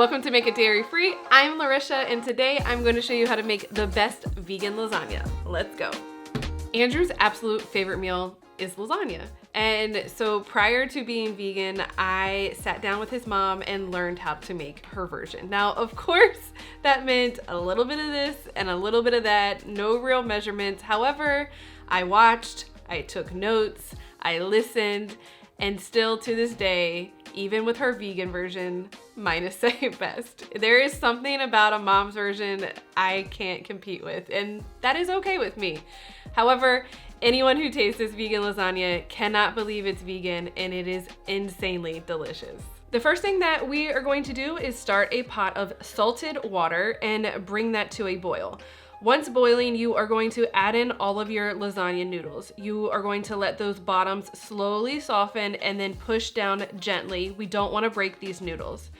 Welcome to Make It Dairy Free. I'm Larisha, and today I'm going to show you how to make the best vegan lasagna. Let's go. Andrew's absolute favorite meal is lasagna. And so prior to being vegan, I sat down with his mom and learned how to make her version. Now, of course, that meant a little bit of this and a little bit of that, no real measurements. However, I watched, I took notes, I listened, and still to this day, even with her vegan version, mine is second best. There is something about a mom's version I can't compete with, and that is okay with me. However, anyone who tastes this vegan lasagna cannot believe it's vegan, and it is insanely delicious. The first thing that we are going to do is start a pot of salted water and bring that to a boil. Once boiling, you are going to add in all of your lasagna noodles. You are going to let those bottoms slowly soften and then push down gently. We don't want to break these noodles.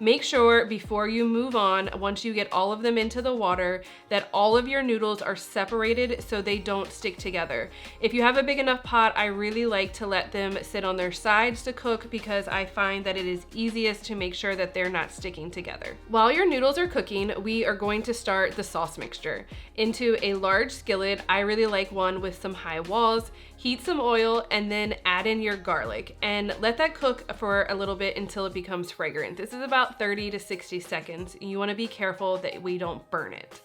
Make sure before you move on, once you get all of them into the water, that all of your noodles are separated so they don't stick together. If you have a big enough pot, I really like to let them sit on their sides to cook because I find that it is easiest to make sure that they're not sticking together. While your noodles are cooking, we are going to start the sauce mixture. Into a large skillet, I really like one with some high walls. Heat some oil and then add in your garlic and let that cook for a little bit until it becomes fragrant. This is about 30 to 60 seconds. You want to be careful that we don't burn it.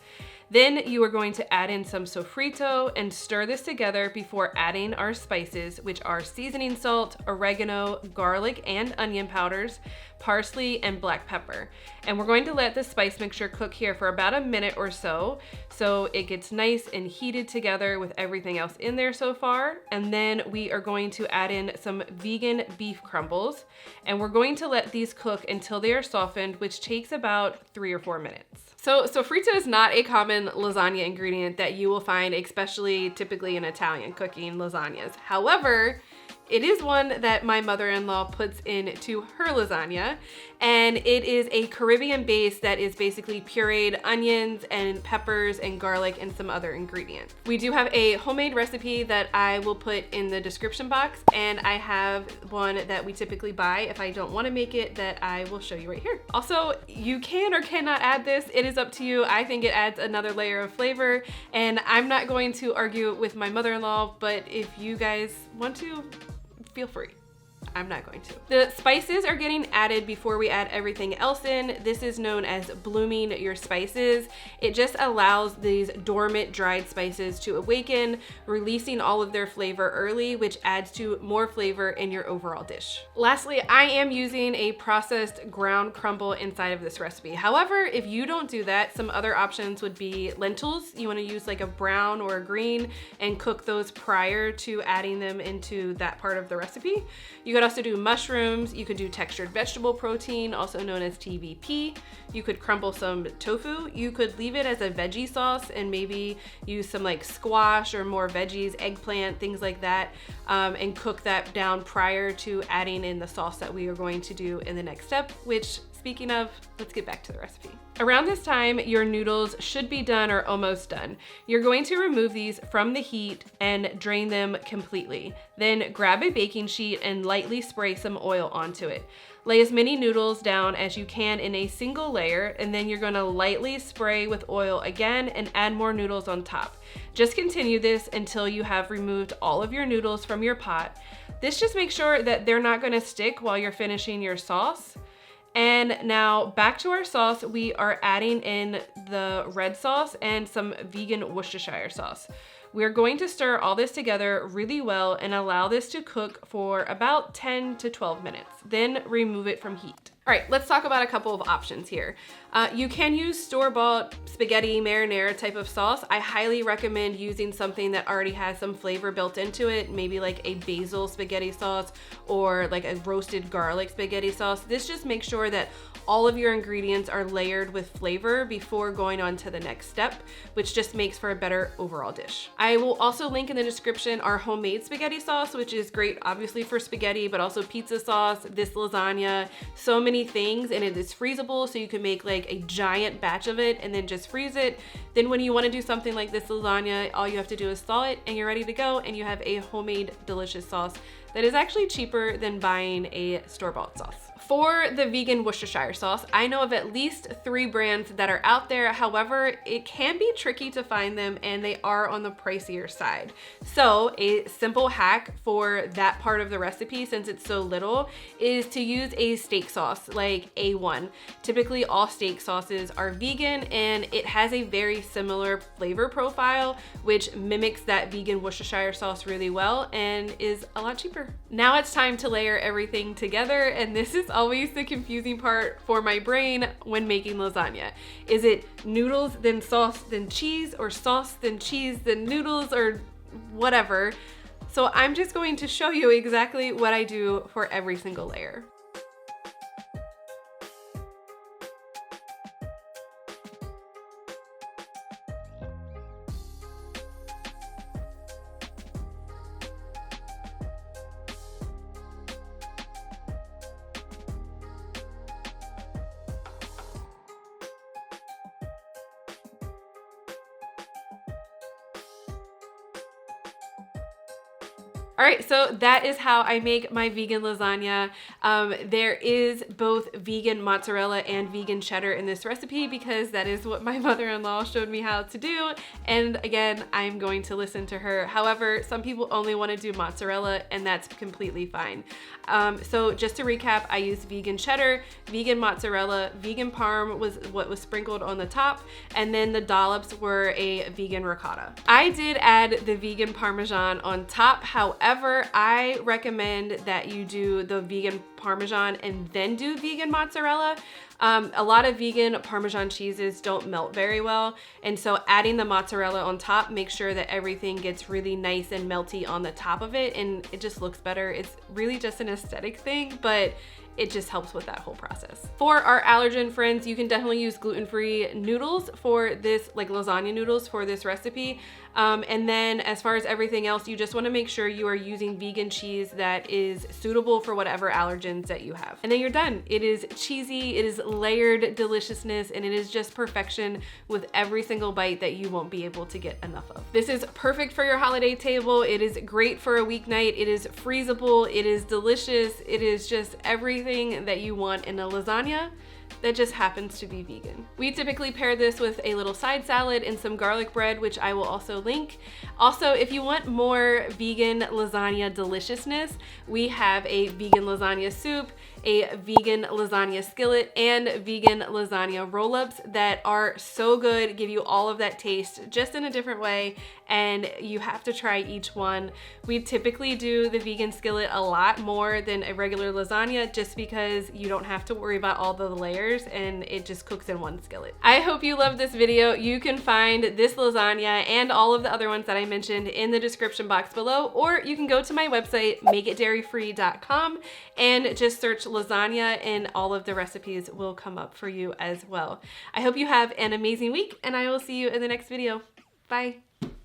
Then you are going to add in some sofrito and stir this together before adding our spices, which are seasoning salt, oregano, garlic and onion powders, parsley, and black pepper. And we're going to let the spice mixture cook here for about a minute or so it gets nice and heated together with everything else in there so far. And then we are going to add in some vegan beef crumbles, and we're going to let these cook until they are softened, which takes about 3 or 4 minutes. So sofrito is not a common lasagna ingredient that you will find, especially typically in Italian cooking lasagnas. However, it is one that my mother-in-law puts into her lasagna, and it is a Caribbean base that is basically pureed onions and peppers and garlic and some other ingredients. We do have a homemade recipe that I will put in the description box, and I have one that we typically buy if I don't want to make it that I will show you right here. Also, you can or cannot add this. It is up to you. I think it adds another layer of flavor, and I'm not going to argue with my mother-in-law, but if you guys want to, feel free. I'm not going to. The spices are getting added before we add everything else in. This is known as blooming your spices. It just allows these dormant dried spices to awaken, releasing all of their flavor early, which adds to more flavor in your overall dish. Lastly, I am using a processed ground crumble inside of this recipe. However, if you don't do that, some other options would be lentils. You want to use like a brown or a green and cook those prior to adding them into that part of the recipe. You could also do mushrooms. You could do textured vegetable protein, also known as TVP. You could crumble some tofu. You could leave it as a veggie sauce and maybe use some like squash or more veggies, eggplant, things like that, and cook that down prior to adding in the sauce that we are going to do in the next step, which, speaking of, let's get back to the recipe. Around this time, your noodles should be done or almost done. You're going to remove these from the heat and drain them completely. Then grab a baking sheet and lightly spray some oil onto it. Lay as many noodles down as you can in a single layer, and then you're gonna lightly spray with oil again and add more noodles on top. Just continue this until you have removed all of your noodles from your pot. This just makes sure that they're not gonna stick while you're finishing your sauce. And now back to our sauce, we are adding in the red sauce and some vegan Worcestershire sauce. We're going to stir all this together really well and allow this to cook for about 10 to 12 minutes. Then remove it from heat. All right, let's talk about a couple of options here. You can use store-bought spaghetti marinara type of sauce. I highly recommend using something that already has some flavor built into it, maybe like a basil spaghetti sauce or like a roasted garlic spaghetti sauce. This just makes sure that all of your ingredients are layered with flavor before going on to the next step, which just makes for a better overall dish. I will also link in the description our homemade spaghetti sauce, which is great obviously for spaghetti, but also pizza sauce, this lasagna, so many things, and it is freezable, so you can make like a giant batch of it and then just freeze it. Then when you want to do something like this lasagna, all you have to do is thaw it and you're ready to go, and you have a homemade delicious sauce that is actually cheaper than buying a store-bought sauce. For the vegan Worcestershire sauce, I know of at least 3 brands that are out there. However, it can be tricky to find them and they are on the pricier side. So a simple hack for that part of the recipe, since it's so little, is to use a steak sauce like A1. Typically all steak sauces are vegan and it has a very similar flavor profile, which mimics that vegan Worcestershire sauce really well and is a lot cheaper. Now it's time to layer everything together, and this is always the confusing part for my brain when making lasagna. Is it noodles, then sauce, then cheese, or sauce, then cheese, then noodles, or whatever? So I'm just going to show you exactly what I do for every single layer. All right, so that is how I make my vegan lasagna. There is both vegan mozzarella and vegan cheddar in this recipe because that is what my mother-in-law showed me how to do. And again, I'm going to listen to her. However, some people only want to do mozzarella and that's completely fine. So just to recap, I used vegan cheddar, vegan mozzarella, vegan parm was what was sprinkled on the top, and then the dollops were a vegan ricotta. I did add the vegan parmesan on top. However, I recommend that you do the vegan parmesan and then do vegan mozzarella. A lot of vegan Parmesan cheeses don't melt very well, and so adding the mozzarella on top makes sure that everything gets really nice and melty on the top of it, and it just looks better. It's really just an aesthetic thing, but it just helps with that whole process. For our allergen friends, you can definitely use gluten-free noodles for this, like lasagna noodles for this recipe. And then as far as everything else, you just wanna make sure you are using vegan cheese that is suitable for whatever allergens that you have. And then you're done. It is cheesy, it is layered deliciousness, and it is just perfection with every single bite that you won't be able to get enough of. This is perfect for your holiday table. It is great for a weeknight. It is freezable, it is delicious. It is just everything that you want in a lasagna that just happens to be vegan. We typically pair this with a little side salad and some garlic bread, which I will also link. Also, if you want more vegan lasagna deliciousness, we have a vegan lasagna soup, a vegan lasagna skillet, and vegan lasagna roll-ups that are so good, give you all of that taste just in a different way, and you have to try each one. We typically do the vegan skillet a lot more than a regular lasagna just because you don't have to worry about all the layers and it just cooks in one skillet. I hope you loved this video. You can find this lasagna and all of the other ones that I mentioned in the description box below, or you can go to my website, makeitdairyfree.com, and just search lasagna and all of the recipes will come up for you as well. I hope you have an amazing week and I will see you in the next video. Bye.